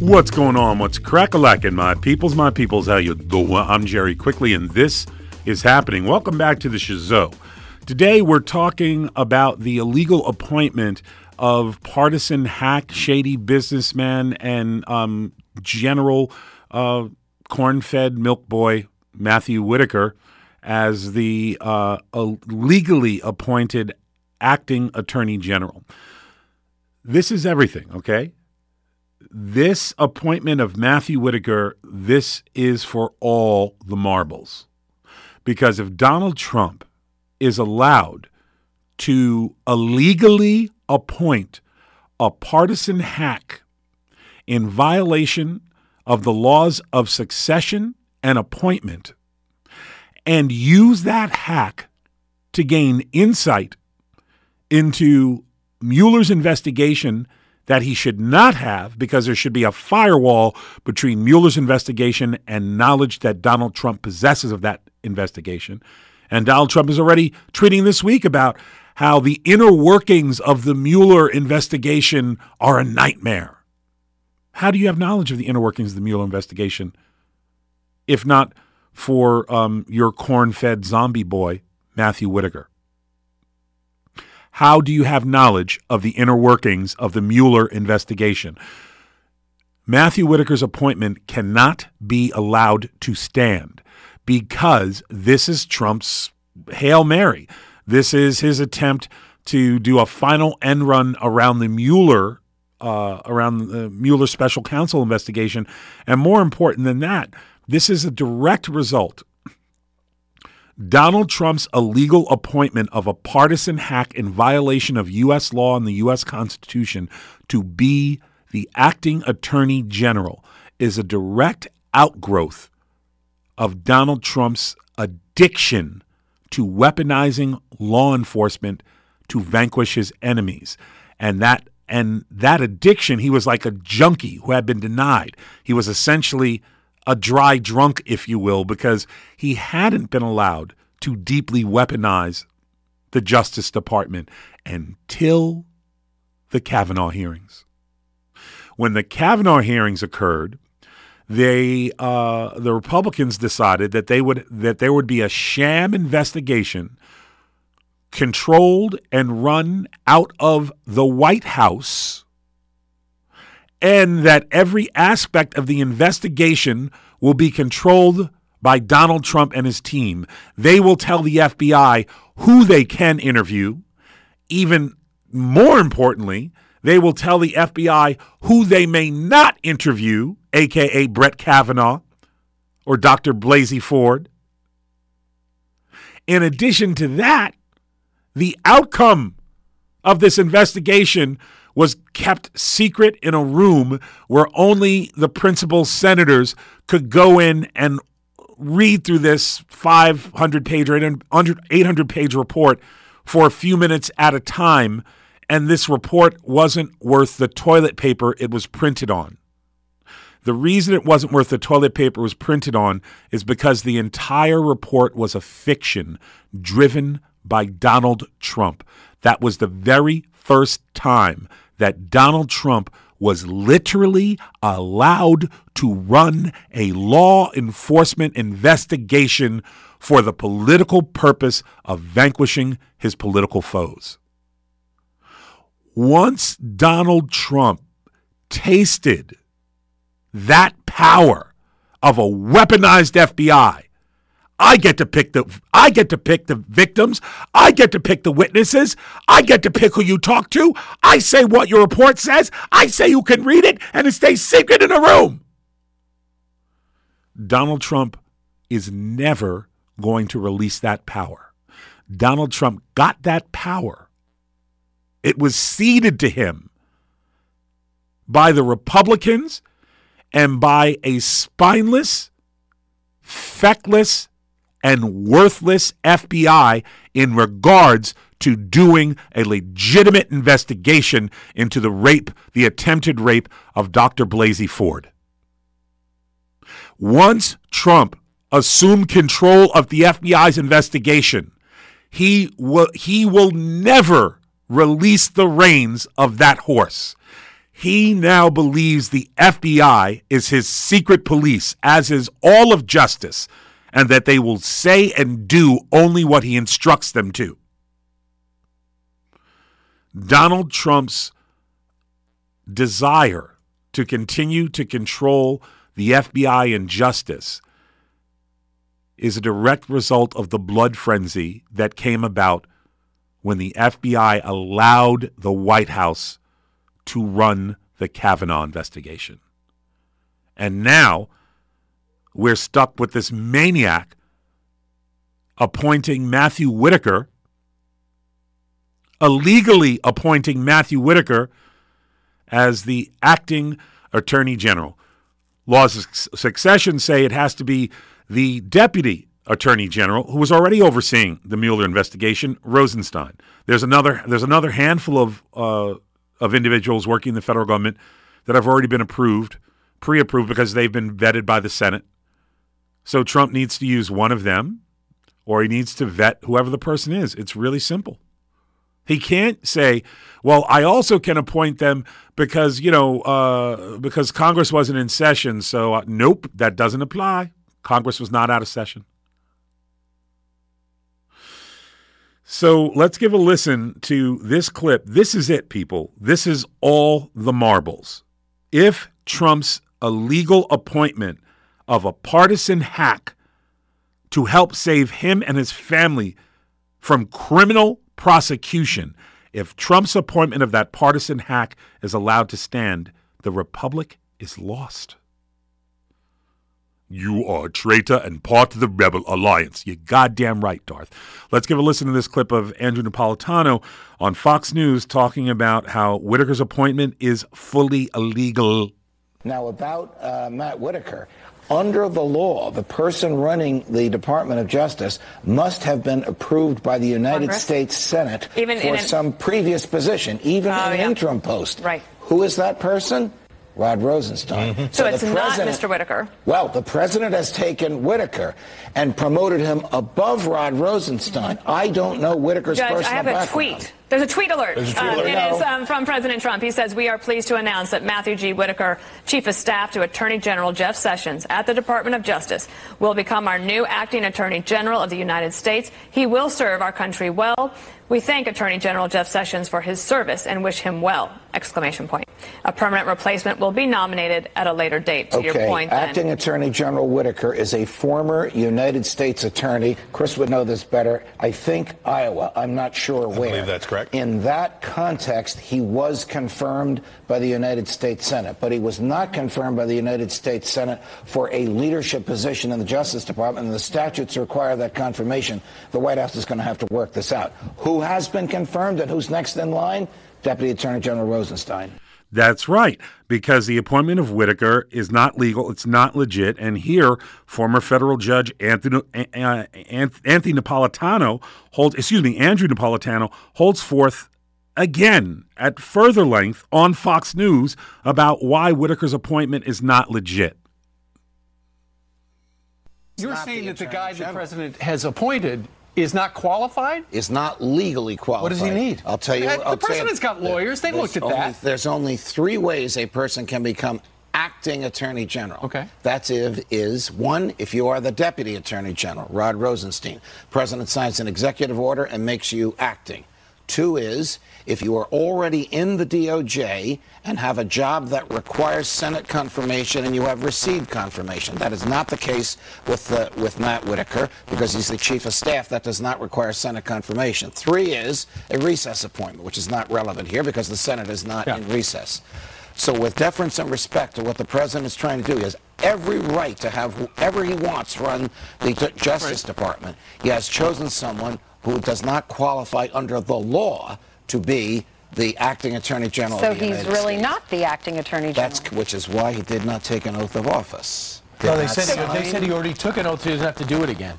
What's going on? What's crack-a-lackin', my peoples? How you doing? I'm Jerry Quickley, and this is happening. Welcome back to the Shizzo. Today, we're talking about the illegal appointment of partisan hack, shady businessman, and general corn-fed milk boy Matthew Whitaker as the legally appointed acting attorney general. This is everything, okay? This appointment of Matthew Whitaker, this is for all the marbles. Because if Donald Trump is allowed to illegally appoint a partisan hack in violation of the laws of succession and appointment, and use that hack to gain insight into Mueller's investigation that he should not have, because there should be a firewall between Mueller's investigation and knowledge that Donald Trump possesses of that investigation. And Donald Trump is already tweeting this week about how the inner workings of the Mueller investigation are a nightmare. How do you have knowledge of the inner workings of the Mueller investigation, if not for your corn-fed zombie boy, Matthew Whitaker? How do you have knowledge of the inner workings of the Mueller investigation? Matthew Whitaker's appointment cannot be allowed to stand because this is Trump's Hail Mary. This is his attempt to do a final end run around the Mueller special counsel investigation. And more important than that, this is a direct result. Donald Trump's illegal appointment of a partisan hack in violation of U.S. law and the U.S. Constitution to be the acting attorney general is a direct outgrowth of Donald Trump's addiction to weaponizing law enforcement to vanquish his enemies. And that addiction, he was like a junkie who had been denied. He was essentially a dry drunk, if you will, because he hadn't been allowed to deeply weaponize the Justice Department until the Kavanaugh hearings. When the Kavanaugh hearings occurred, the Republicans decided that there would be a sham investigation controlled and run out of the White House, and that every aspect of the investigation will be controlled by Donald Trump and his team. They will tell the FBI who they can interview. Even more importantly, they will tell the FBI who they may not interview, a.k.a. Brett Kavanaugh or Dr. Blasey Ford. In addition to that, the outcome of this investigation was kept secret in a room where only the principal senators could go in and read through this 500-page or 800-page report for a few minutes at a time, and this report wasn't worth the toilet paper it was printed on. The reason it wasn't worth the toilet paper it was printed on is because the entire report was a fiction driven by Donald Trump. That was the very first time that Donald Trump was literally allowed to run a law enforcement investigation for the political purpose of vanquishing his political foes. Once Donald Trump tasted that power of a weaponized FBI, I get to pick the victims. I get to pick the witnesses. I get to pick who you talk to. I say what your report says. I say you can read it, and it stays secret in a room. Donald Trump is never going to release that power. Donald Trump got that power. It was ceded to him by the Republicans and by a spineless, feckless, and worthless FBI in regards to doing a legitimate investigation into the attempted rape of Dr. Blasey Ford. Once Trump assumed control of the FBI's investigation, he will never release the reins of that horse. He now believes the FBI is his secret police, as is all of justice, and that they will say and do only what he instructs them to. Donald Trump's desire to continue to control the FBI and justice is a direct result of the blood frenzy that came about when the FBI allowed the White House to run the Kavanaugh investigation. And now we're stuck with this maniac appointing Matthew Whitaker, illegally appointing Matthew Whitaker as the acting Attorney General. Laws of succession say it has to be the Deputy Attorney General, who was already overseeing the Mueller investigation, Rosenstein. There's another handful of individuals working in the federal government that have already been pre-approved because they've been vetted by the Senate. So Trump needs to use one of them, or he needs to vet whoever the person is. It's really simple. He can't say, well, I also can appoint them because, because Congress wasn't in session. So nope, that doesn't apply. Congress was not out of session. So let's give a listen to this clip. This is it, people. This is all the marbles. If Trump's illegal appointment of a partisan hack to help save him and his family from criminal prosecution, if Trump's appointment of that partisan hack is allowed to stand, the republic is lost. You are a traitor and part of the rebel alliance. You're goddamn right, Darth. Let's give a listen to this clip of Andrew Napolitano on Fox News talking about how Whitaker's appointment is fully illegal. Now, about Matt Whitaker, under the law, the person running the Department of Justice must have been approved by the United States Senate for some previous position, even in an interim post. Right. Who is that person? Rod Rosenstein. Mm-hmm. So it's not Mr. Whitaker. Well, the president has taken Whitaker and promoted him above Rod Rosenstein. I don't know Whitaker's personal background. I have a tweet. There's a tweet alert. There's a tweet alert. It is from President Trump. He says, we are pleased to announce that Matthew G. Whitaker, Chief of Staff to Attorney General Jeff Sessions at the Department of Justice, will become our new acting Attorney General of the United States. He will serve our country well. We thank Attorney General Jeff Sessions for his service and wish him well! Exclamation point. A permanent replacement will be nominated at a later date. To your point, Acting Attorney General Whitaker is a former United States attorney. Chris would know this better. I think Iowa. I'm not sure where. I believe that's correct. In that context, he was confirmed by the United States Senate, but he was not confirmed by the United States Senate for a leadership position in the Justice Department, and the statutes require that confirmation. The White House is going to have to work this out. Who has been confirmed and who's next in line? Deputy Attorney General Rosenstein. That's right, because the appointment of Whitaker is not legal. It's not legit. And here, former federal judge Andrew Napolitano holds forth again at further length on Fox News about why Whitaker's appointment is not legit. You're saying that the guy the president has appointed is not qualified? Is not legally qualified. What does he need? I'll tell you. The president's got lawyers. They looked at that. There's only 3 ways a person can become acting attorney general. Okay. That's one, if you are the deputy attorney general, Rod Rosenstein. President signs an executive order and makes you acting. 2 is if you are already in the DOJ and have a job that requires Senate confirmation and you have received confirmation. That is not the case with Matt Whitaker because he's the chief of staff. That does not require Senate confirmation. 3 is a recess appointment, which is not relevant here because the Senate is not in recess. So with deference and respect to what the president is trying to do, he has every right to have whoever he wants run the Justice Department. He has chosen someone who does not qualify under the law to be the acting attorney general of the United States. So he's really not the acting attorney general. Which is why he did not take an oth of office. No, they said he already took an oath, so he doesn't have to do it again.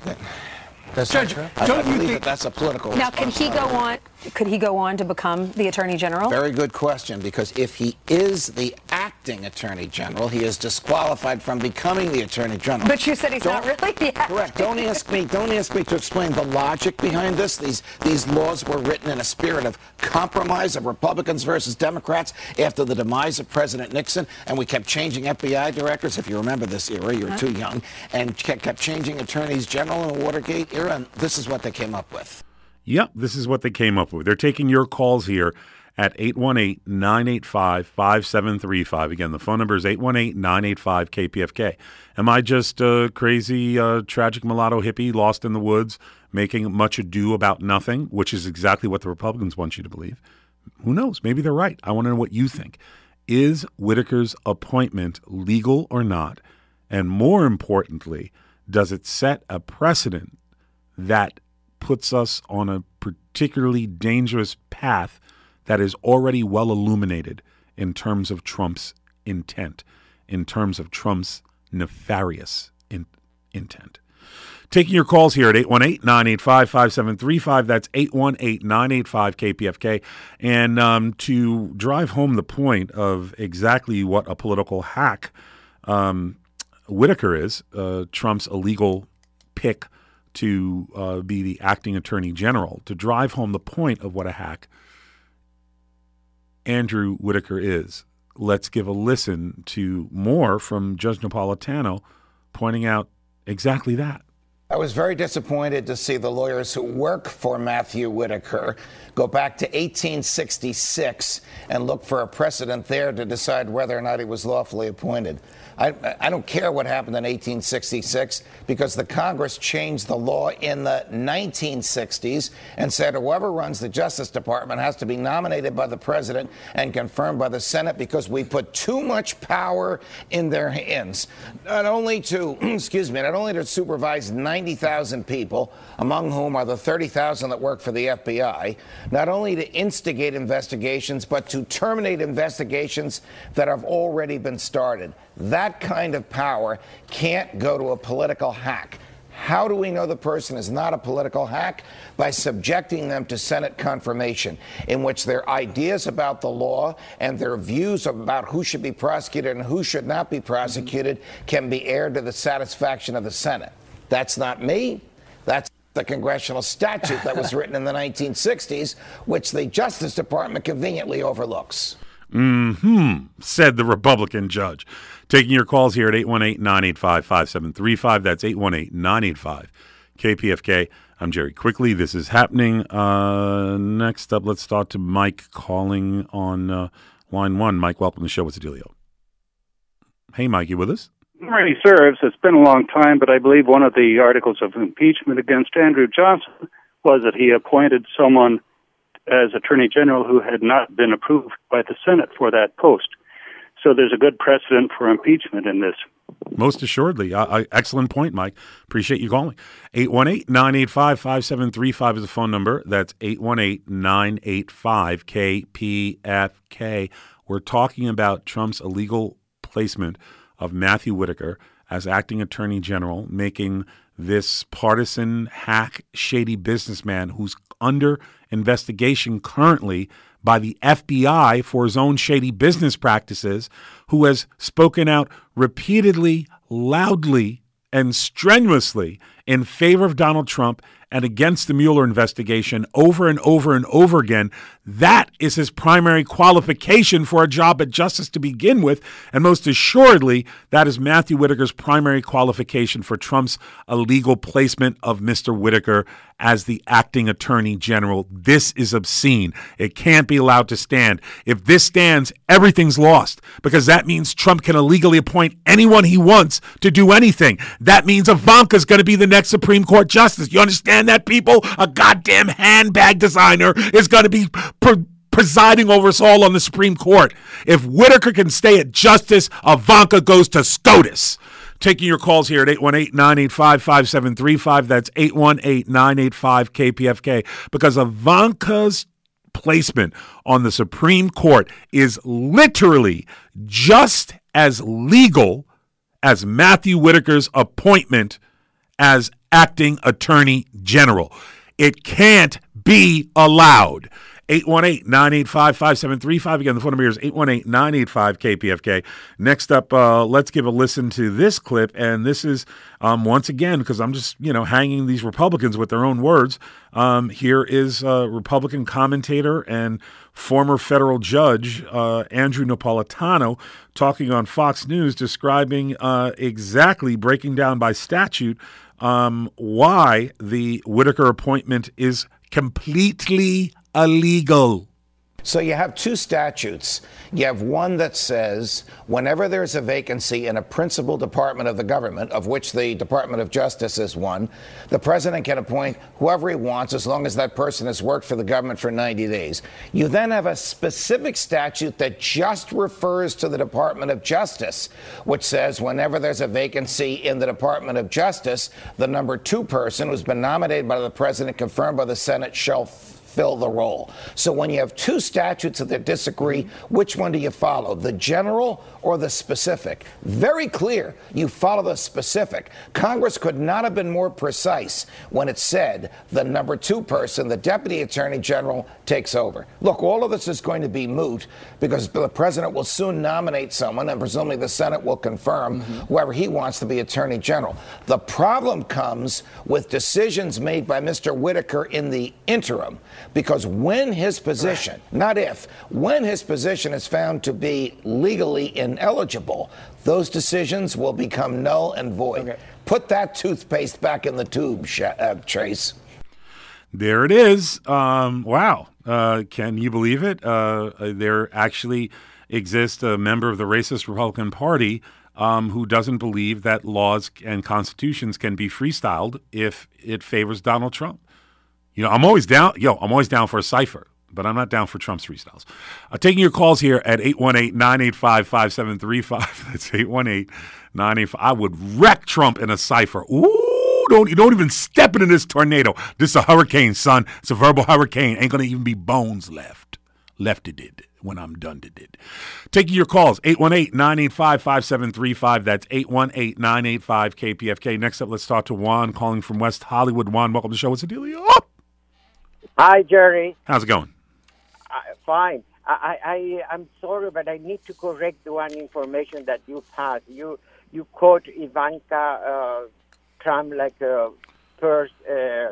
That's Judge, I believe that's a political Now, can he go on? Could he go on to become the attorney general? Very good question, because if he is the acting acting Attorney General. He is disqualified from becoming the Attorney General. But you said he's not really the acting. Correct. Don't ask me to explain the logic behind this. These laws were written in a spirit of compromise of Republicans versus Democrats after the demise of President Nixon, and we kept changing FBI directors. If you remember this era, you were too young, and kept changing attorneys general in the Watergate era, and this is what they came up with. Yep, this is what they came up with. They're taking your calls here at 818-985-5735. Again, the phone number is 818-985-KPFK. Am I just a crazy, tragic mulatto hippie lost in the woods making much ado about nothing, which is exactly what the Republicans want you to believe? Who knows? Maybe they're right. I want to know what you think. Is Whitaker's appointment legal or not? And more importantly, does it set a precedent that puts us on a particularly dangerous path that is already well illuminated in terms of Trump's intent, in terms of Trump's nefarious intent? Taking your calls here at 818-985-5735. That's 818-985-KPFK. And to drive home the point of exactly what a political hack Whitaker is, Trump's illegal pick to be the acting attorney general, to drive home the point of what a hack Andrew Whitaker is, let's give a listen to more from Judge Napolitano pointing out exactly that. I was very disappointed to see the lawyers who work for Matthew Whitaker go back to 1866 and look for a precedent there to decide whether or not he was lawfully appointed. I don't care what happened in 1866 because the Congress changed the law in the 1960s and said whoever runs the Justice Department has to be nominated by the president and confirmed by the Senate because we put too much power in their hands, not only to supervise 90,000 people, among whom are the 30,000 that work for the FBI, not only to instigate investigations, but to terminate investigations that have already been started. That kind of power can't go to a political hack. How do we know the person is not a political hack? By subjecting them to Senate confirmation, in which their ideas about the law and their views about who should be prosecuted and who should not be prosecuted can be aired to the satisfaction of the Senate. That's not me. That's the congressional statute that was written in the 1960s, which the Justice Department conveniently overlooks. Said the Republican judge. Taking your calls here at 818-985-5735. That's 818-985-KPFK. I'm Jerry Quickley. This is happening. Next up, let's talk to Mike calling on line one. Mike, welcome to the show. What's the dealio? Hey, Mike, you with us? Already serves. It's been a long time, but I believe one of the articles of impeachment against Andrew Johnson was that he appointed someone as Attorney General who had not been approved by the Senate for that post. So there's a good precedent for impeachment in this. Most assuredly. Excellent point, Mike. Appreciate you calling. 818-985-5735 is the phone number. That's 818-985-KPFK. We're talking about Trump's illegal placement of Matthew Whitaker as acting attorney general, making this partisan hack, shady businessman who's under investigation currently by the FBI for his own shady business practices, who has spoken out repeatedly, loudly, and strenuously in favor of Donald Trump and against the Mueller investigation over and over and over again. That is his primary qualification for a job at justice to begin with. And most assuredly, that is Matthew Whitaker's primary qualification for Trump's illegal placement of Mr. Whitaker as the acting attorney general. This is obscene. It can't be allowed to stand. If this stands, everything's lost, because that means Trump can illegally appoint anyone he wants to do anything. That means Ivanka's going to be the next Supreme Court justice. You understand that, people? A goddamn handbag designer is going to be presiding over us all on the Supreme Court. If Whitaker can stay at justice, Ivanka goes to SCOTUS. Taking your calls here at 818-985-5735. That's 818-985-KPFK. Because Ivanka's placement on the Supreme Court is literally just as legal as Matthew Whitaker's appointment as acting attorney general. It can't be allowed. 818-985-5735. Again, the phone number is 818-985-KPFK. Next up, let's give a listen to this clip. And this is, once again, because I'm just, hanging these Republicans with their own words. Here is Republican commentator and former federal judge Andrew Napolitano talking on Fox News, describing exactly, breaking down by statute, why the Whitaker appointment is completely illegal. So you have two statutes. You have one that says whenever there's a vacancy in a principal department of the government, of which the Department of Justice is one, the president can appoint whoever he wants as long as that person has worked for the government for 90 days. You then have a specific statute that just refers to the Department of Justice, which says whenever there's a vacancy in the Department of Justice, the number 2 person who's been nominated by the president, confirmed by the Senate, shall fill the role. So when you have two statutes that disagree, which one do you follow, the general or the specific? Very clear, you follow the specific. Congress could not have been more precise when it said the number 2 person, the deputy attorney general, takes over. Look, all of this is going to be moot because the president will soon nominate someone, and presumably the Senate will confirm whoever he wants to be attorney general. The problem comes with decisions made by Mr. Whitaker in the interim, because when his position, not if, when his position is found to be legally ineligible, those decisions will become null and void. Okay. Put that toothpaste back in the tube, Trace. There it is. Wow. Can you believe it? There actually exists a member of the racist Republican Party who doesn't believe that laws and constitutions can be freestyled if it favors Donald Trump. I'm always down. I'm always down for a cipher, but I'm not down for Trump's freestyles. Taking your calls here at 818-985-5735. That's 818-985. I would wreck Trump in a cipher. Ooh, don't even step into this tornado. This is a hurricane, son. It's a verbal hurricane. Ain't gonna even be bones left. Left it did when I'm done it did. Taking your calls, 818-985-5735. That's 818-985-KPFK. Next up, let's talk to Juan calling from West Hollywood. Juan, welcome to the show. What's the dealio? Hi, Jerry. How's it going? Fine. I'm sorry, but I need to correct the one information that you passed. You quote Ivanka Trump like a first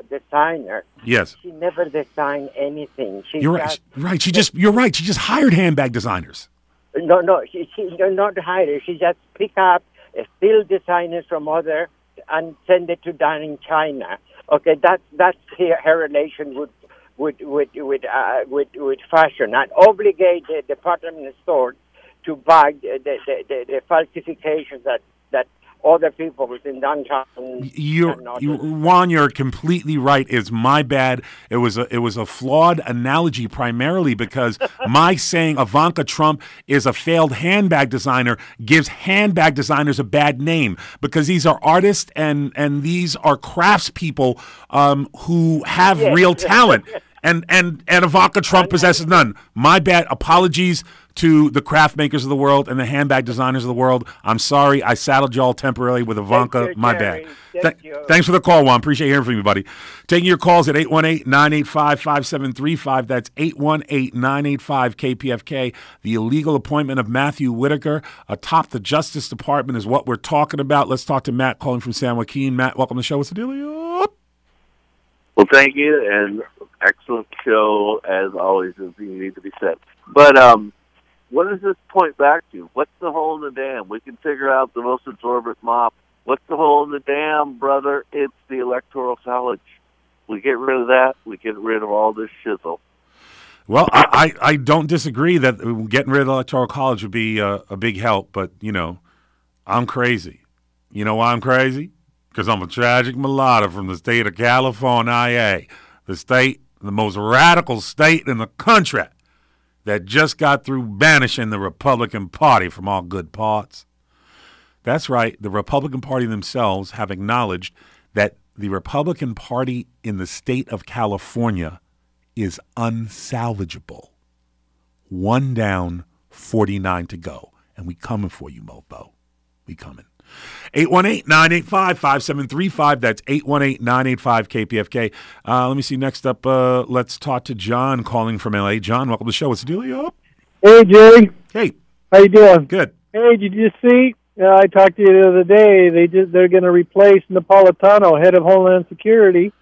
designer. Yes. She never designed anything. You're right. You're right. She just hired handbag designers. No. She not hired. She just pick up still designers from other and send it to down in China. Okay, that's her relation with fashion, and obligate the department store to buy the falsifications that other people within downtown. Juan, you're completely right. It's my bad. It was a flawed analogy, primarily because my saying Ivanka Trump is a failed handbag designer gives handbag designers a bad name, because these are artists and these are craftspeople who have real talent. And Ivanka Trump possesses none. My bad. Apologies to the craft makers of the world and the handbag designers of the world. I'm sorry I saddled y'all temporarily with Ivanka. My bad. Thanks for the call, Juan. Appreciate hearing from you, buddy. Taking your calls at 818-985-5735. That's 818-985-KPFK. The illegal appointment of Matthew Whitaker atop the Justice Department is what we're talking about. Let's talk to Matt calling from San Joaquin. Matt, welcome to the show. What's the dealio? Well, thank you, and excellent show, as always, as you need to be said. But what does this point back to? What's the hole in the dam? We can figure out the most absorbent mop. What's the hole in the dam, brother? It's the Electoral College. We get rid of that, we get rid of all this shizzle. Well, I don't disagree that getting rid of the Electoral College would be a big help, but, I'm crazy. You know why I'm crazy? Because I'm a tragic mulatto from the state of California, the most radical state in the country that just got through banishing the Republican Party from all good parts. That's right. The Republican Party themselves have acknowledged that the Republican Party in the state of California is unsalvageable. 1 down, 49 to go. And we coming for you, Mofo. We coming. 818-985-5735. That's 818-985-KPFK. Let me see. Next up, let's talk to John calling from L.A. John, welcome to the show. What's the deal? Hey, Jerry. Hey. How you doing? Good. Hey, did you see? I talked to you the other day. They're going to replace Napolitano, head of Homeland Security,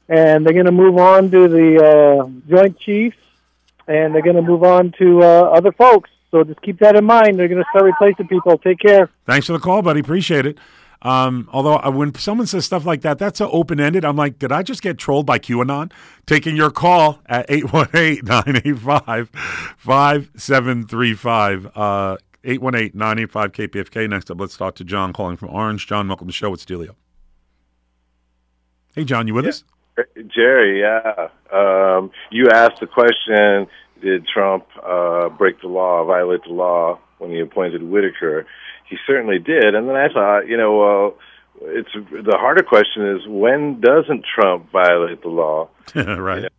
and they're going to move on to the Joint Chiefs, and they're going to move on to other folks. So just keep that in mind. They're going to start replacing people. Take care. Thanks for the call, buddy. Appreciate it. Although when someone says stuff like that, that's so open-ended. I'm like, did I just get trolled by QAnon? Taking your call at 818-985-5735. 818-985-KPFK. Next up, let's talk to John calling from Orange. John, welcome to the show. It's Delio. Hey, John, you with us? Jerry, yeah. You asked the question, did Trump break the law, violate the law when he appointed Whitaker? He certainly did. And then I thought, it's the harder question is, when doesn't Trump violate the law? Right.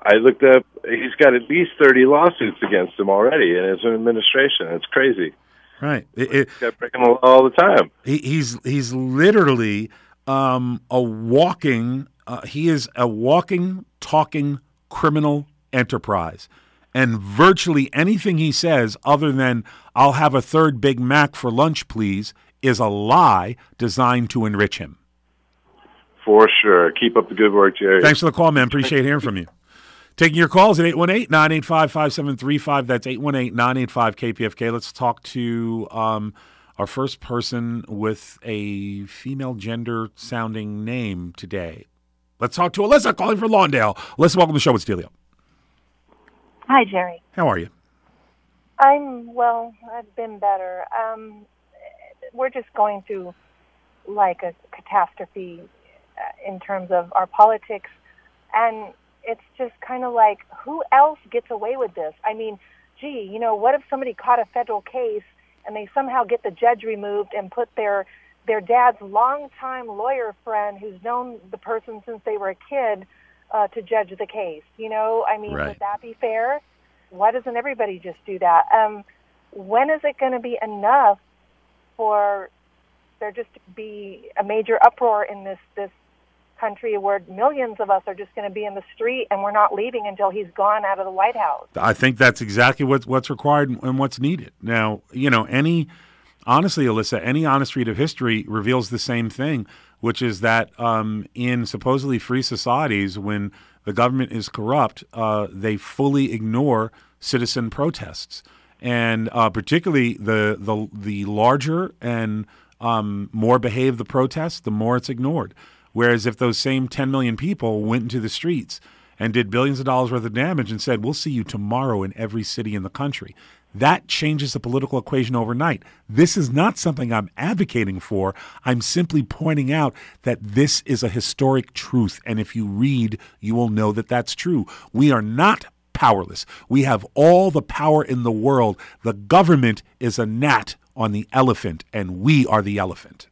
I looked up, he's got at least 30 lawsuits against him already in his administration. It's crazy. Right. He's got breaking the law all the time. He's literally a walking, he is a walking, talking criminal enterprise. And virtually anything he says other than, I'll have a third Big Mac for lunch, please, is a lie designed to enrich him. For sure. Keep up the good work, Jerry. Thanks for the call, man. Appreciate hearing from you. Taking your calls at 818-985-5735. That's 818-985-KPFK. Let's talk to our first person with a female gender-sounding name today. Let's talk to Alyssa calling from Lawndale. Alyssa, welcome to the show. It's Delio. Hi, Jerry. How are you? I've been better. We're just going through like a catastrophe in terms of our politics, and it's just kind of like, who else gets away with this? I mean, gee, what if somebody caught a federal case and they somehow get the judge removed and put their dad's longtime lawyer friend who's known the person since they were a kid to judge the case? Right. Would that be fair? Why doesn't everybody just do that? When is it going to be enough for there just to be a major uproar in this country where millions of us are just going to be in the street and we're not leaving until he's gone out of the White House? I think that's exactly what's required and what's needed. Now, honestly, Alyssa, any honest read of history reveals the same thing, which is that in supposedly free societies, when the government is corrupt, they fully ignore citizen protests. And particularly the larger and more behaved the protests, the more it's ignored. Whereas if those same 10 million people went into the streets and did billions of dollars worth of damage and said, we'll see you tomorrow in every city in the country, that changes the political equation overnight. This is not something I'm advocating for. I'm simply pointing out that this is a historic truth. And if you read, you will know that that's true. We are not powerless. We have all the power in the world. The government is a gnat on the elephant, and we are the elephant.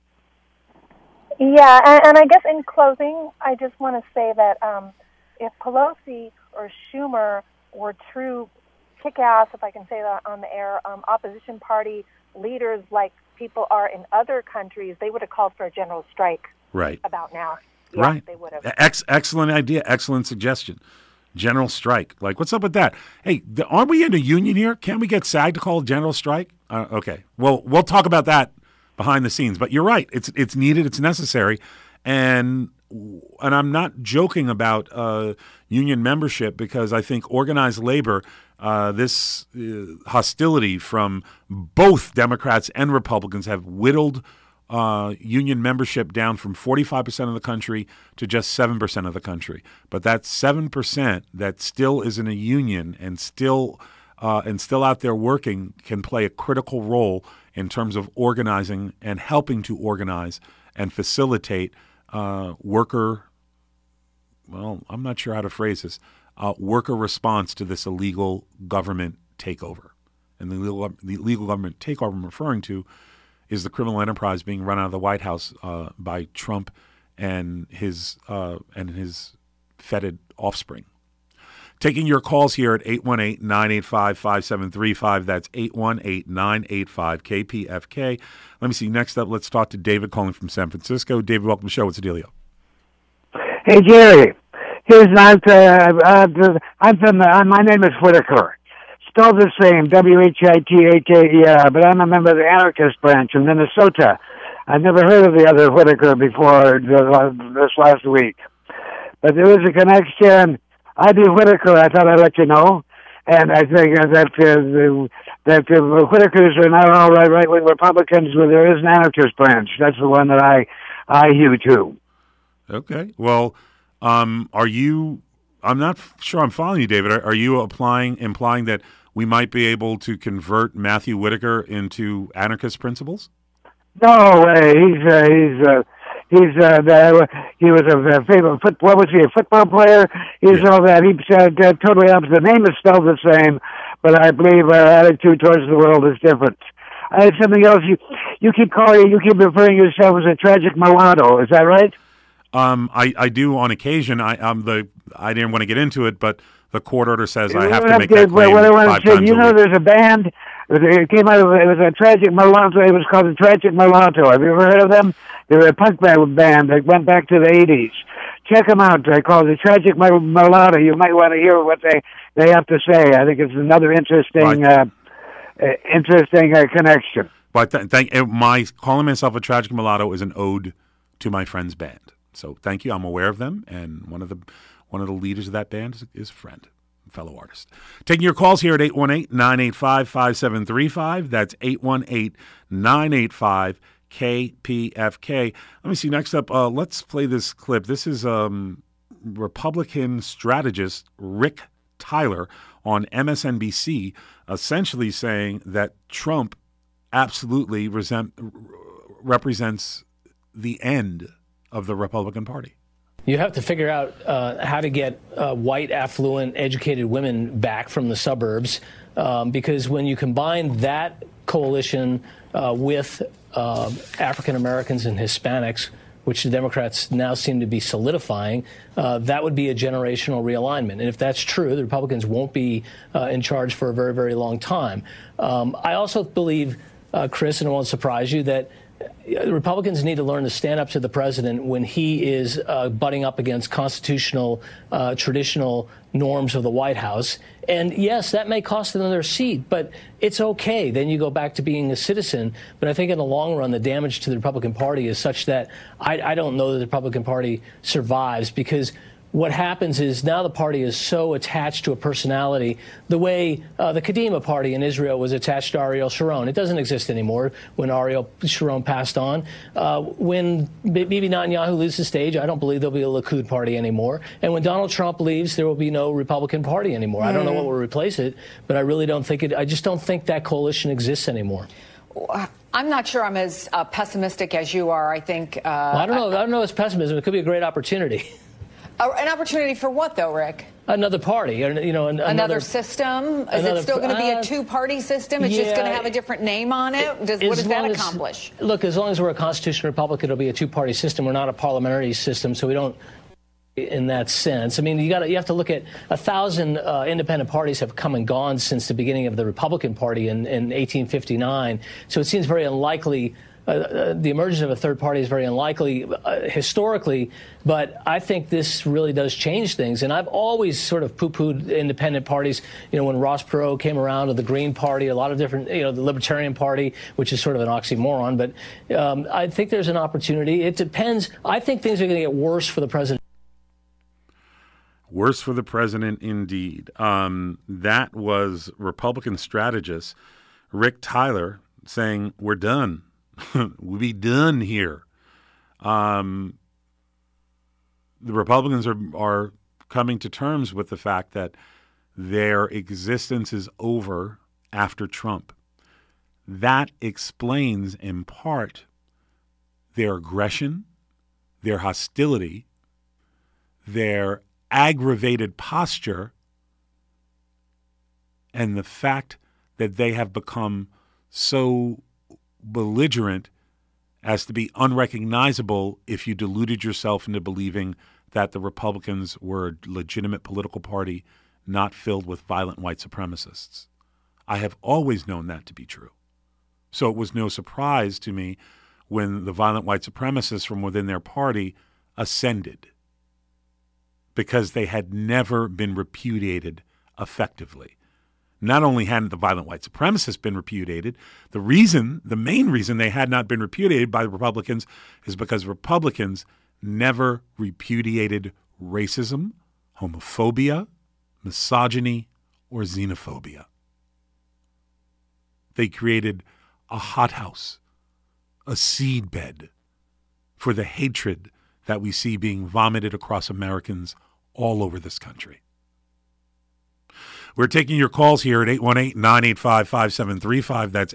Yeah, and I guess in closing, I just want to say that if Pelosi or Schumer were true kick-ass, if I can say that on the air, opposition party leaders like people are in other countries, they would have called for a general strike right about now. Yeah, right. They would have. Excellent idea. Excellent suggestion. General strike. Like, what's up with that? Hey, aren't we in a union here? Can't we get SAG to call a general strike? Okay. Well, we'll talk about that behind the scenes. But you're right. It's needed. It's necessary. And I'm not joking about union membership, because I think organized labor, this hostility from both Democrats and Republicans have whittled union membership down from 45% of the country to just 7% of the country. But that 7% that still is in a union and still out there working can play a critical role in terms of organizing and helping to organize and facilitate worker, well, I'm not sure how to phrase this, worker response to this illegal government takeover. And the illegal government takeover I'm referring to is the criminal enterprise being run out of the White House by Trump and his fetid offspring. Taking your calls here at 818-985-5735. That's 818-985-KPFK. Let me see. Next up, let's talk to David calling from San Francisco. David, welcome to the show. What's the dealio? Hey, Jerry. My name is Whitaker. Still the same, Whithaker, but I'm a member of the anarchist branch in Minnesota. I've never heard of the other Whitaker before this last week. But there is a connection. I do Whitaker. I thought I'd let you know. And I think that the Whitakers are not all right-wing Republicans, but there is an anarchist branch. That's the one that I hew to. Okay. Well, are you... I'm not sure I'm following you, David. Are you implying that we might be able to convert Matthew Whitaker into anarchist principles? No way. He was a favorite what was he, a football player? He's all that. He's totally opposite. The name is spelled the same, but I believe our attitude towards the world is different. Something else. You keep referring to yourself as a tragic mulatto. Is that right? I do on occasion. I didn't want to get into it, but the court order says I have to make that claim what I want 5 to say, times you a know, week. there's a band. It came out of it was a tragic mulatto. It was called the Tragic Mulatto. Have you ever heard of them? They were a punk band that went back to the 80s. Check them out. They're called the Tragic Mulatto. You might want to hear what they have to say. I think it's another interesting connection. But calling myself a tragic mulatto is an ode to my friend's band. So thank you. I'm aware of them, and one of the leaders of that band is a friend, fellow artist. Taking your calls here at 818-985-5735. That's 818-985-KPFK. Let me see. Next up, let's play this clip. This is Republican strategist Rick Tyler on MSNBC, essentially saying that Trump absolutely represents the end of the Republican Party. You have to figure out how to get white, affluent, educated women back from the suburbs, because when you combine that coalition with African Americans and Hispanics, which the Democrats now seem to be solidifying, that would be a generational realignment. And if that's true, the Republicans won't be in charge for a very, very long time. I also believe, Chris, and it won't surprise you, that Republicans need to learn to stand up to the president when he is butting up against constitutional, traditional norms of the White House. And yes, that may cost them their seat, but it's okay. Then you go back to being a citizen. But I think in the long run, the damage to the Republican Party is such that I don't know that the Republican Party survives, because what happens is now the party is so attached to a personality, the way the Kadima party in Israel was attached to Ariel Sharon. It doesn't exist anymore when Ariel Sharon passed on. When Bibi Netanyahu leaves the stage, I don't believe there'll be a Likud party anymore. And when Donald Trump leaves, there will be no Republican Party anymore. I don't know what will replace it, but I really don't think it. I just don't think that coalition exists anymore. I'm not sure I'm as pessimistic as you are. I think. Well, I don't know. I don't know. It's pessimism. It could be a great opportunity. An opportunity for what, though, Rick? Another party, you know, another system. Is it still going to be a two-party system? It's just going to have a different name on it. What does that accomplish? Look, as long as we're a constitutional republic, it'll be a two-party system. We're not a parliamentary system, so we don't. In that sense, I mean, you have to look at 1,000 independent parties have come and gone since the beginning of the Republican Party in 1859. So it seems very unlikely. The emergence of a third party is very unlikely historically, but I think this really does change things. And I've always sort of poo-pooed independent parties. You know, when Ross Perot came around, or the Green Party, a lot of different, the Libertarian Party, which is sort of an oxymoron. But I think there's an opportunity. It depends. I think things are going to get worse for the president. Worse for the president, indeed. That was Republican strategist Rick Tyler saying, "We're done. We'll be done here." The Republicans are coming to terms with the fact that their existence is over after Trump. That explains, in part, their aggression, their hostility, their aggravated posture, and the fact that they have become so belligerent as to be unrecognizable if you deluded yourself into believing that the Republicans were a legitimate political party not filled with violent white supremacists. I have always known that to be true. So it was no surprise to me when the violent white supremacists from within their party ascended, because they had never been repudiated effectively. Not only hadn't the violent white supremacists been repudiated, the main reason they had not been repudiated by the Republicans is because Republicans never repudiated racism, homophobia, misogyny, or xenophobia. They created a hothouse, a seedbed for the hatred that we see being vomited across Americans all over this country. We're taking your calls here at 818-985-5735. That's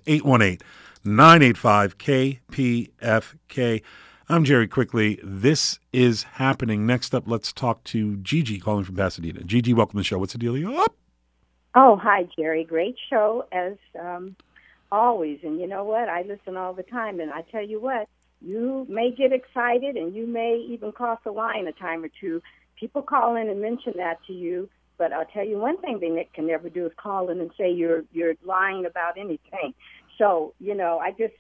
818-985-KPFK. I'm Jerry Quickley. This is happening. Next up, let's talk to Gigi calling from Pasadena. Gigi, welcome to the show. What's the deal? You up? Oh, hi, Jerry. Great show as always. And you know what? I listen all the time. And I tell you what, you may get excited and you may even cross the line a time or two. People call in and mention that to you. But I'll tell you one thing they can never do is call in and say you're lying about anything. So, you know, I just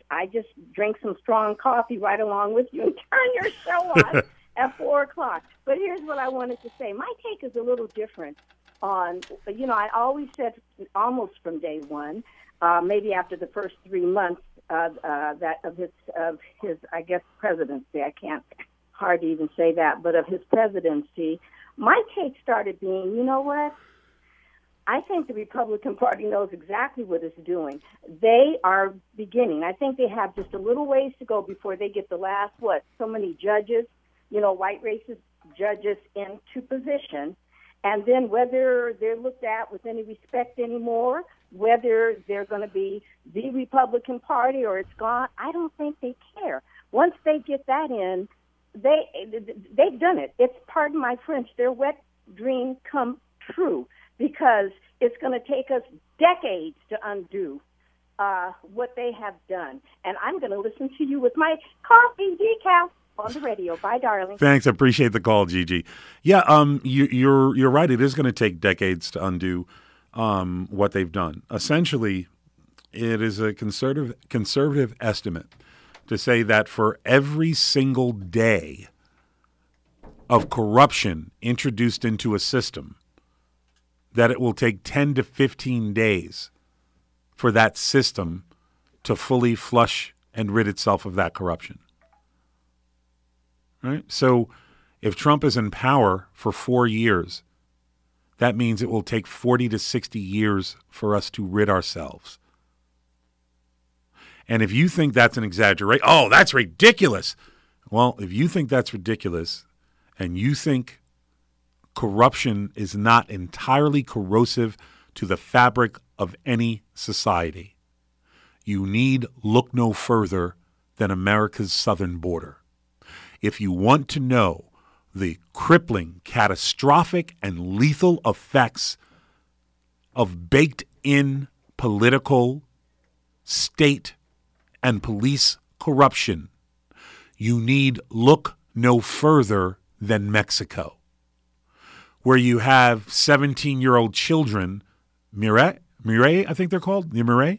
drink some strong coffee right along with you and turn your show on at 4 o'clock. But here's what I wanted to say. My take is a little different on, you know, I always said almost from day one, maybe after the first 3 months that of his I guess presidency. I can't hardly even say that, but of his presidency, my take started being, you know what? I think the Republican Party knows exactly what it's doing. They are beginning. I think they have just a little ways to go before they get the last, so many judges, you know, white racist judges into position. And then whether they're looked at with any respect anymore, whether they're going to be the Republican Party or it's gone, I don't think they care. Once they get that in, they've done it. It's, pardon my French, their wet dream come true, because it's going to take us decades to undo what they have done. And I'm going to listen to you with my coffee decaf on the radio. Bye, darling. Thanks. I appreciate the call, Gigi. Yeah, you're right. It is going to take decades to undo what they've done. Essentially, it is a conservative estimate to say that for every single day of corruption introduced into a system, that it will take 10 to 15 days for that system to fully flush and rid itself of that corruption. Right? So if Trump is in power for 4 years, that means it will take 40 to 60 years for us to rid ourselves. And if you think that's an exaggeration, oh, that's ridiculous. Well, if you think that's ridiculous and you think corruption is not entirely corrosive to the fabric of any society, you need look no further than America's southern border. If you want to know the crippling, catastrophic, and lethal effects of baked-in political, state, and police corruption, you need look no further than Mexico, where you have 17-year-old children, Mireille, I think they're called, the Mireille,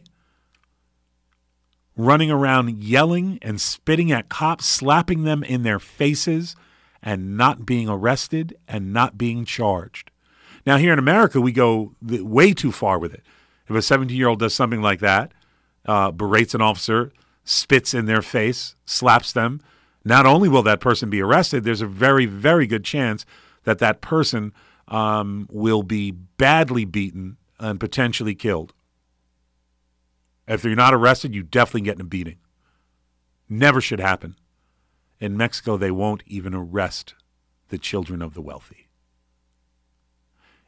running around yelling and spitting at cops, slapping them in their faces, and not being arrested and not being charged. Now, here in America, we go way too far with it. If a 17-year-old does something like that, berates an officer, spits in their face, slaps them, not only will that person be arrested, there's a very, very good chance that that person will be badly beaten and potentially killed. If you're not arrested, you definitely get in a beating. Never should happen. In Mexico, they won't even arrest the children of the wealthy.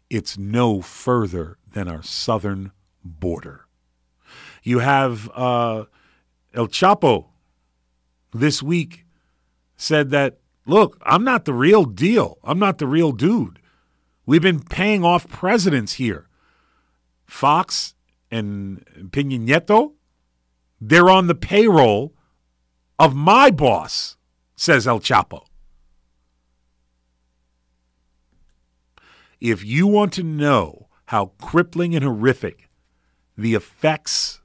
It's no further than our southern border. You have El Chapo this week said that, look, I'm not the real deal. I'm not the real dude. We've been paying off presidents here. Fox and Peña Nieto, they're on the payroll of my boss, says El Chapo. If you want to know how crippling and horrific the effects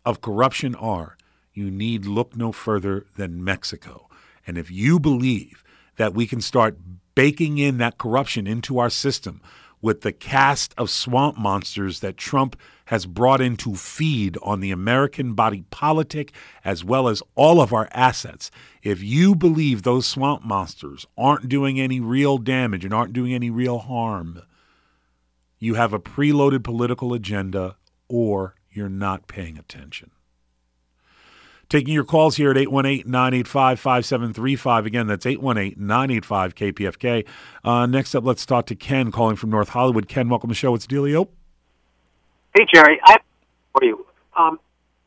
of corruption are, you need look no further than Mexico. And if you believe that we can start baking in that corruption into our system with the cast of swamp monsters that Trump has brought in to feed on the American body politic as well as all of our assets, if you believe those swamp monsters aren't doing any real damage and aren't doing any real harm, you have a preloaded political agenda or you're not paying attention. Taking your calls here at 818-985-5735. Again, that's 818-985-KPFK. Next up, let's talk to Ken calling from North Hollywood. Ken, welcome to the show. What's the dealio? Hey, Jerry. I have for you.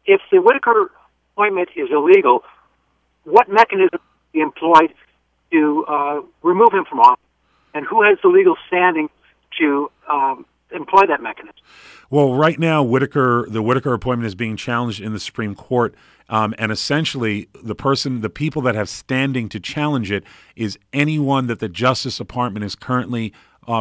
If the Whitaker appointment is illegal, what mechanism is he employed to remove him from office? And who has the legal standing to employ that mechanism? Well, right now, the Whitaker appointment is being challenged in the Supreme Court. And essentially, the people that have standing to challenge it is anyone that the Justice Department is currently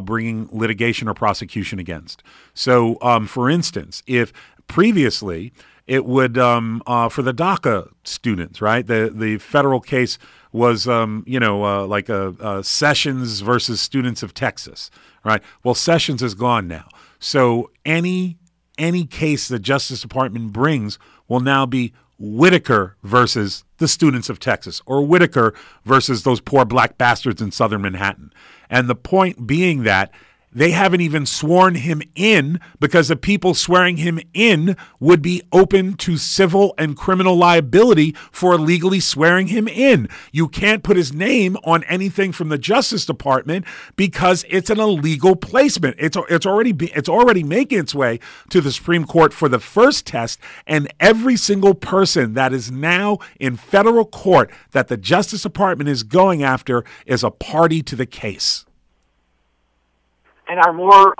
bringing litigation or prosecution against. So, for instance, if previously it would, for the DACA students, right, the federal case was, like a Sessions versus students of Texas, right? Well, Sessions is gone now. So any case the Justice Department brings will now be Whitaker versus the students of Texas, or Whitaker versus those poor black bastards in southern Manhattan. And the point being that they haven't even sworn him in because the people swearing him in would be open to civil and criminal liability for illegally swearing him in. You can't put his name on anything from the Justice Department because it's an illegal placement. It's already making its way to the Supreme Court for the first test, and every single person that is now in federal court that the Justice Department is going after is a party to the case. And are more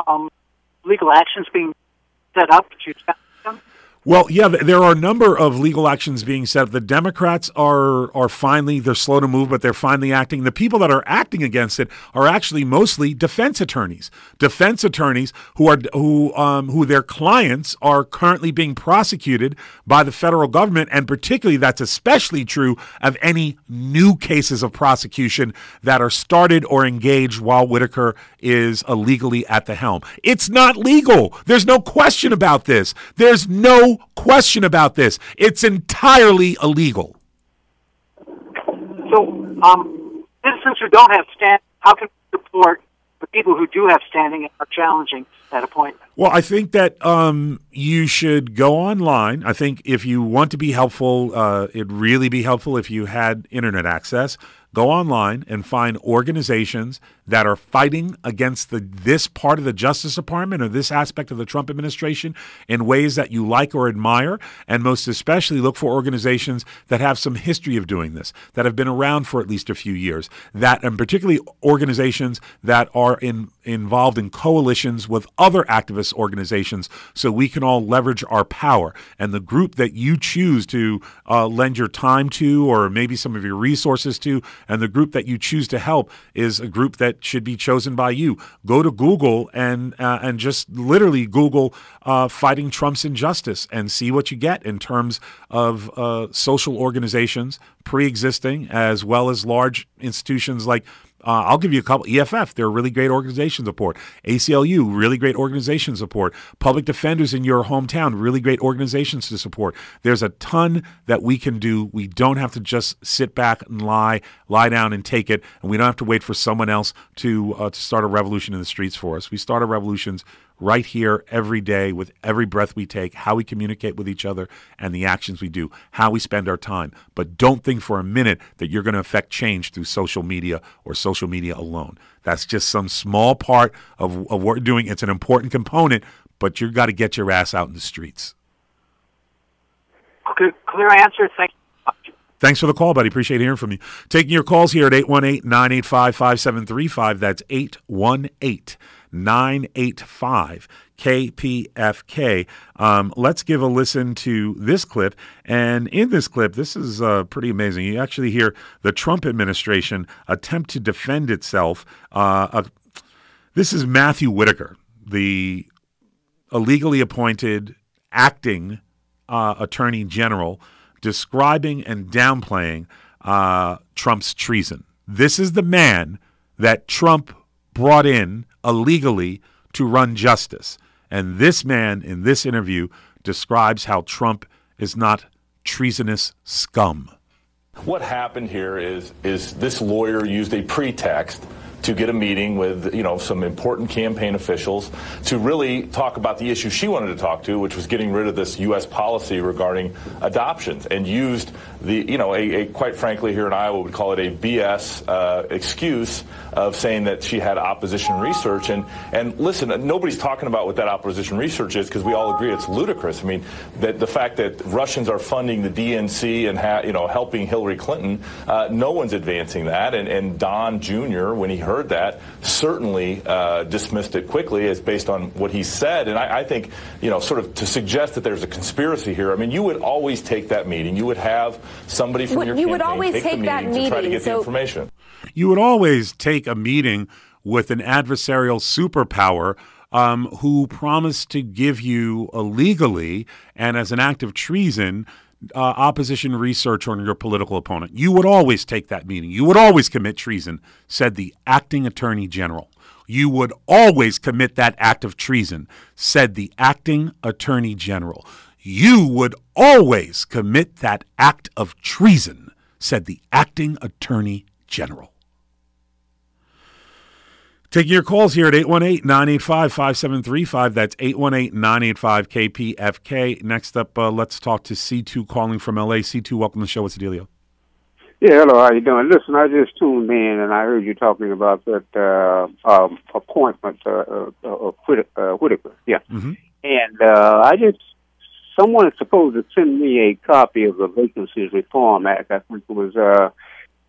legal actions being set up to challenge them? Well, yeah, there are a number of legal actions being set up. The Democrats are finally, they're slow to move, but they're finally acting. The people that are acting against it are actually mostly defense attorneys who their clients are currently being prosecuted by the federal government, and particularly that's especially true of any new cases of prosecution that are started or engaged while Whitaker is illegally at the helm. It's not legal. There's no question about this. There's no question about this. It's entirely illegal. So, citizens who don't have standing, how can we support the people who do have standing and are challenging that appointment? Well, I think that you should go online. I think if you want to be helpful, it'd really be helpful if you had internet access. Go online and find organizations that are fighting against this part of the Justice Department or this aspect of the Trump administration in ways that you like or admire, and most especially look for organizations that have some history of doing this, that have been around for at least a few years, and particularly organizations that are involved in coalitions with other activist organizations so we can all leverage our power. And the group that you choose to lend your time to or maybe some of your resources to, and the group that you choose to help is a group that should be chosen by you. Go to Google and just literally Google fighting Trump's injustice and see what you get in terms of social organizations, pre-existing, as well as large institutions like I'll give you a couple. EFF, they're a really great organization support. ACLU, really great organization support. Public defenders in your hometown, really great organizations to support. There's a ton that we can do. We don't have to just sit back and lie down and take it, and we don't have to wait for someone else to start a revolution in the streets for us. We start our revolutions right here every day with every breath we take, how we communicate with each other, and the actions we do, how we spend our time. But don't think for a minute that you're going to affect change through social media or social media alone. That's just some small part of what we're doing. It's an important component, but you've got to get your ass out in the streets. Okay, clear answer. Thank you. Thanks for the call, buddy. Appreciate hearing from you. Taking your calls here at 818-985-5735. That's 818-985-KPFK. Let's give a listen to this clip. And in this clip, this is pretty amazing. You actually hear the Trump administration attempt to defend itself. This is Matthew Whitaker, the illegally appointed acting attorney general, describing and downplaying Trump's treason. This is the man that Trump brought in illegally to run justice. And this man in this interview describes how Trump is not treasonous scum. What happened here is this lawyer used a pretext to get a meeting with, some important campaign officials to really talk about the issue she wanted to talk to, which was getting rid of this U.S. policy regarding adoptions, and used the, quite frankly, here in Iowa, we'd call it a BS excuse of saying that she had opposition research. And listen, nobody's talking about what that opposition research is, because we all agree it's ludicrous. I mean, that the fact that Russians are funding the DNC and helping Hillary Clinton, no one's advancing that. And Don Jr., when he heard that, certainly dismissed it quickly as based on what he said. And I think, sort of to suggest that there's a conspiracy here, I mean, you would always take that meeting. You would have somebody from your campaign take the meeting to try to get the information. You would always take a meeting with an adversarial superpower who promised to give you illegally and as an act of treason opposition research on your political opponent. You would always take that meeting. You would always commit treason, said the acting attorney general. You would always commit that act of treason, said the acting attorney general. You would always commit that act of treason, said the acting attorney general. Taking your calls here at 818-985-5735. That's 818-985-KPFK. Next up, let's talk to C2 calling from L.A. C2, welcome to the show. What's the dealio? Yeah, hello. How you doing? Listen, I just tuned in, and I heard you talking about that appointment of Whitaker. Yeah. Mm-hmm. And someone is supposed to send me a copy of the Vacancies Reform Act. I think it was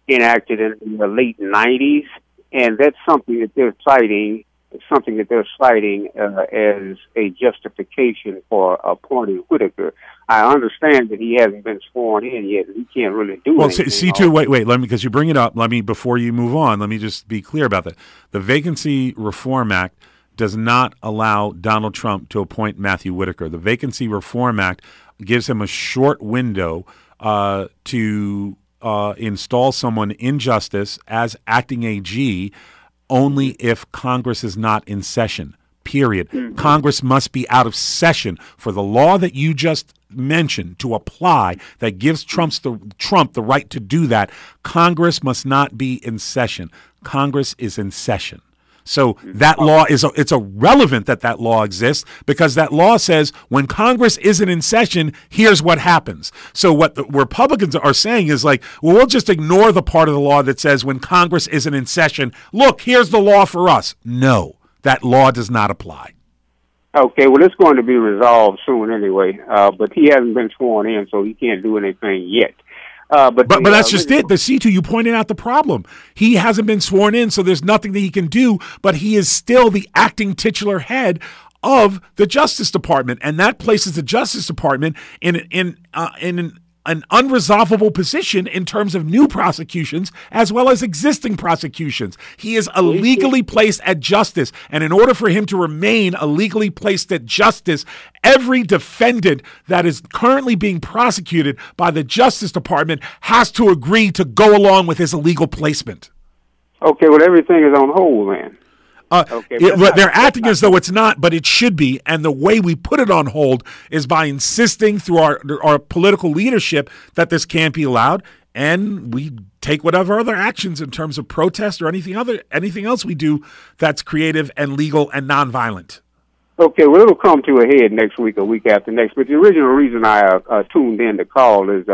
enacted in the late 90s. And that's something that they're citing. As a justification for appointing Whitaker. I understand that he hasn't been sworn in yet. He can't really do anything. C2, wait. Let me, because you bring it up. Before you move on, let me just be clear about that. The Vacancy Reform Act does not allow Donald Trump to appoint Matthew Whitaker. The Vacancy Reform Act gives him a short window to install someone in justice as acting AG only if Congress is not in session, period. Mm-hmm. Congress must be out of session for the law that you just mentioned to apply that gives Trump the right to do that. Congress must not be in session. Congress is in session. So that law it's irrelevant that law exists, because that law says when Congress isn't in session, here's what happens. So what the Republicans are saying is like, well, we'll just ignore the part of the law that says when Congress isn't in session, look, here's the law for us. No, that law does not apply. Okay, well, it's going to be resolved soon anyway, but he hasn't been sworn in, so he can't do anything yet. But that's just it. The C2, you pointed out the problem. He hasn't been sworn in, so there's nothing that he can do, but he is still the acting titular head of the Justice Department, and that places the Justice Department in an unresolvable position in terms of new prosecutions as well as existing prosecutions. He is illegally placed at justice, and in order for him to remain illegally placed at justice, every defendant that is currently being prosecuted by the Justice Department has to agree to go along with his illegal placement. Okay, well, everything is on hold, man. They're acting as though it's not, but it should be. And the way we put it on hold is by insisting through our political leadership that this can't be allowed. And we take whatever other actions in terms of protest or anything else we do that's creative and legal and nonviolent. Okay, well, it'll come to a head next week or week after next. But the original reason I tuned in to call is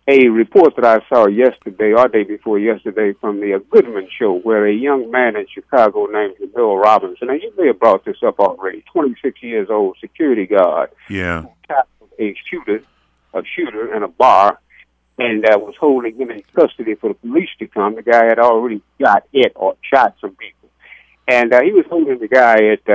a report that I saw yesterday or day before yesterday from the Goodman Show, where a young man in Chicago named Bill Robinson, and you may have brought this up already, 26 years old, security guard, yeah, tackled a shooter in a bar, and was holding him in custody for the police to come. The guy had already shot some people. And he was holding the guy with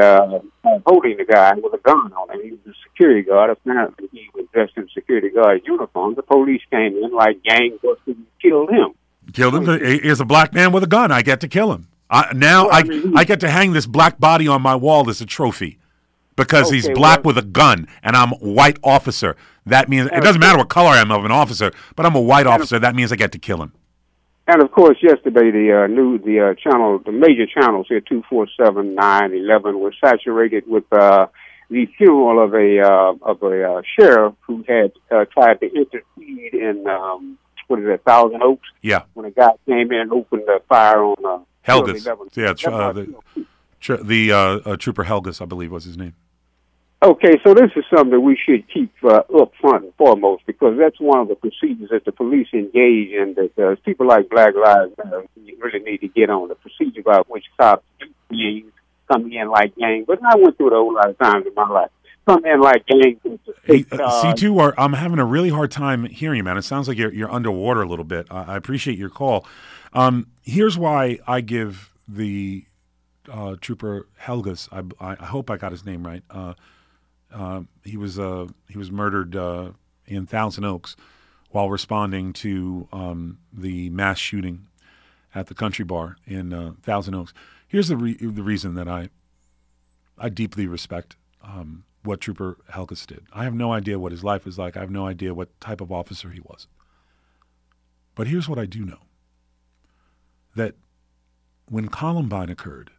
a gun on him. He was a security guard. Apparently, he was dressed in security guard uniform. The police came in like gangbusters and killed him. Killed him? Here's a black man with a gun. I get to kill him. I get to hang this black body on my wall as a trophy because he's black with a gun and I'm a white officer. That means it doesn't matter what color I am of an officer, but I'm a white officer. That means I get to kill him. And of course, yesterday the major channels here, 247, 9, 11, were saturated with the funeral of a sheriff who had tried to intercede in Thousand Oaks. Yeah. When a guy came in and opened the fire on Helgus. Yeah, Trooper Helgus, I believe, was his name. Okay, so this is something that we should keep up front and foremost, because that's one of the procedures that the police engage in, that people like Black Lives Matter really need to get on, the procedure by which cops do come in like gangs. But I went through it a whole lot of times in my life. Come in like gangs. Hey, C2, I'm having a really hard time hearing you, man. It sounds like you're underwater a little bit. I appreciate your call. Here's why I give the Trooper Helgus, I hope I got his name right, he was murdered in Thousand Oaks while responding to the mass shooting at the Country Bar in Thousand Oaks. Here's the reason that I deeply respect what Trooper Helgus did. I have no idea what his life is like. I have no idea what type of officer he was. But here's what I do know. That when Columbine occurred,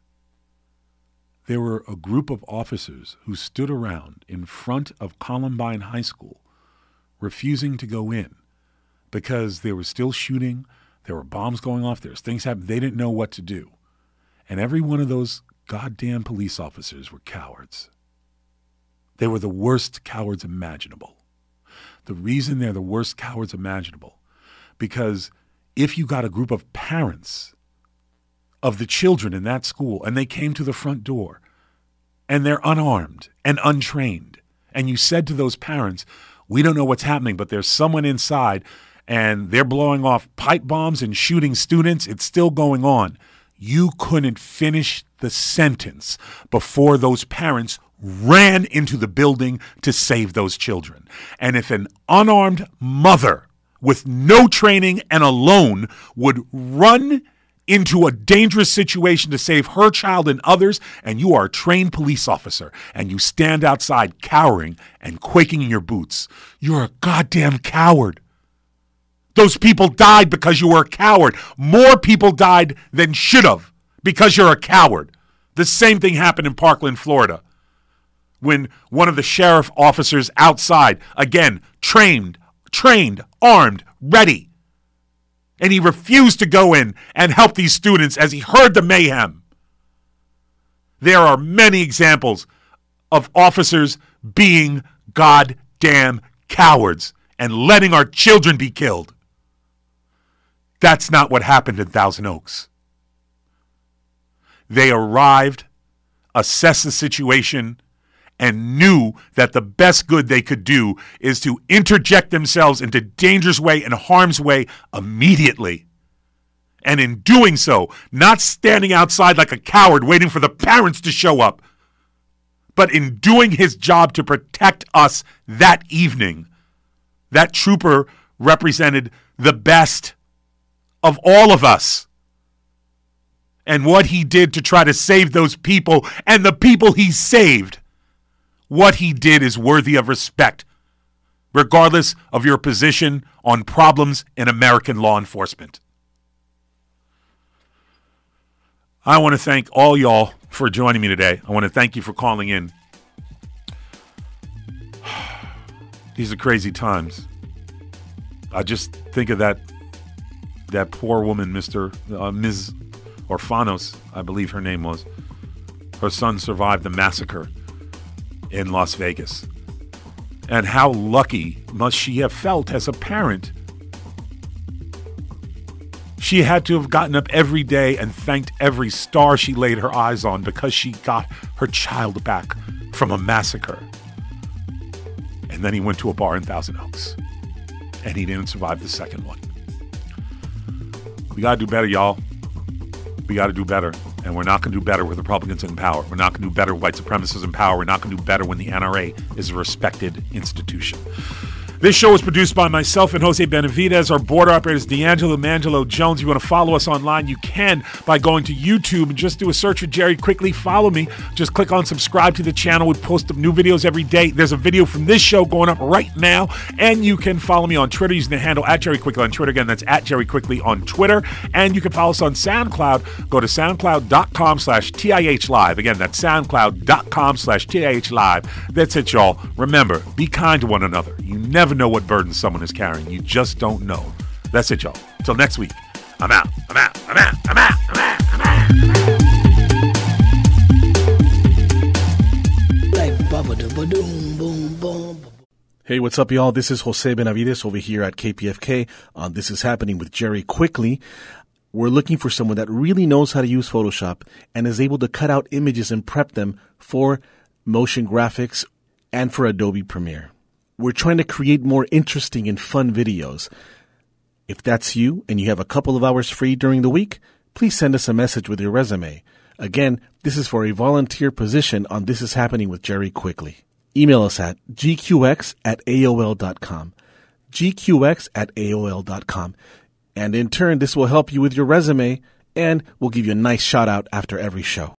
there were a group of officers who stood around in front of Columbine High School refusing to go in because they were still shooting, there were bombs going off, there was things happening, they didn't know what to do. And every one of those goddamn police officers were cowards. They were the worst cowards imaginable. The reason they're the worst cowards imaginable, because if you got a group of parents of the children in that school and they came to the front door and they're unarmed and untrained, and you said to those parents, we don't know what's happening, but there's someone inside and they're blowing off pipe bombs and shooting students, it's still going on. You couldn't finish the sentence before those parents ran into the building to save those children. And if an unarmed mother with no training and alone would run into a dangerous situation to save her child and others, and you are a trained police officer, and you stand outside cowering and quaking in your boots, you're a goddamn coward. Those people died because you were a coward. More people died than should have because you're a coward. The same thing happened in Parkland, Florida, when one of the sheriff officers outside, again, trained, armed, ready, and he refused to go in and help these students as he heard the mayhem. There are many examples of officers being goddamn cowards and letting our children be killed. That's not what happened in Thousand Oaks. They arrived, assessed the situation, and knew that the best good they could do is to interject themselves into dangerous way and harm's way immediately. And in doing so, not standing outside like a coward waiting for the parents to show up, but in doing his job to protect us that evening. That trooper represented the best of all of us. And what he did to try to save those people and the people he saved, what he did is worthy of respect, regardless of your position on problems in American law enforcement. I want to thank all y'all for joining me today. I want to thank you for calling in. These are crazy times. I just think of that poor woman, Ms. Orfanos, I believe her name was. Her son survived the massacre in Las Vegas. And how lucky must she have felt as a parent? She had to have gotten up every day and thanked every star she laid her eyes on because she got her child back from a massacre. And then he went to a bar in Thousand Oaks. And he didn't survive the second one. We got to do better, y'all. We got to do better. And we're not going to do better with Republicans in power. We're not going to do better with white supremacists in power. We're not going to do better when the NRA is a respected institution. This show is produced by myself and Jose Benavidez. Our board operator is D'Angelo Mangelo Jones. If you want to follow us online, you can by going to YouTube and just do a search for Jerry Quickley. Follow me. Just click on subscribe to the channel. We post up new videos every day. There's a video from this show going up right now. And you can follow me on Twitter using the handle @JerryQuickley on Twitter. Again, that's @JerryQuickley on Twitter. And you can follow us on SoundCloud. Go to SoundCloud.com/TIHLive. Again, that's SoundCloud.com/TIHLive. That's it, y'all. Remember, be kind to one another. You never know what burden someone is carrying. You just don't know. That's it, y'all. Till next week. I'm out. Hey, what's up, y'all? This is Jose Benavidez over here at KPFK on This Is Happening with Jerry Quickley. We're looking for someone that really knows how to use Photoshop and is able to cut out images and prep them for motion graphics and for Adobe Premiere. We're trying to create more interesting and fun videos. If that's you and you have a couple of hours free during the week, please send us a message with your resume. Again, this is for a volunteer position on This Is Happening with Jerry Quickley. Email us at gqx@aol.com. gqx@aol.com. And in turn, this will help you with your resume and we'll give you a nice shout out after every show.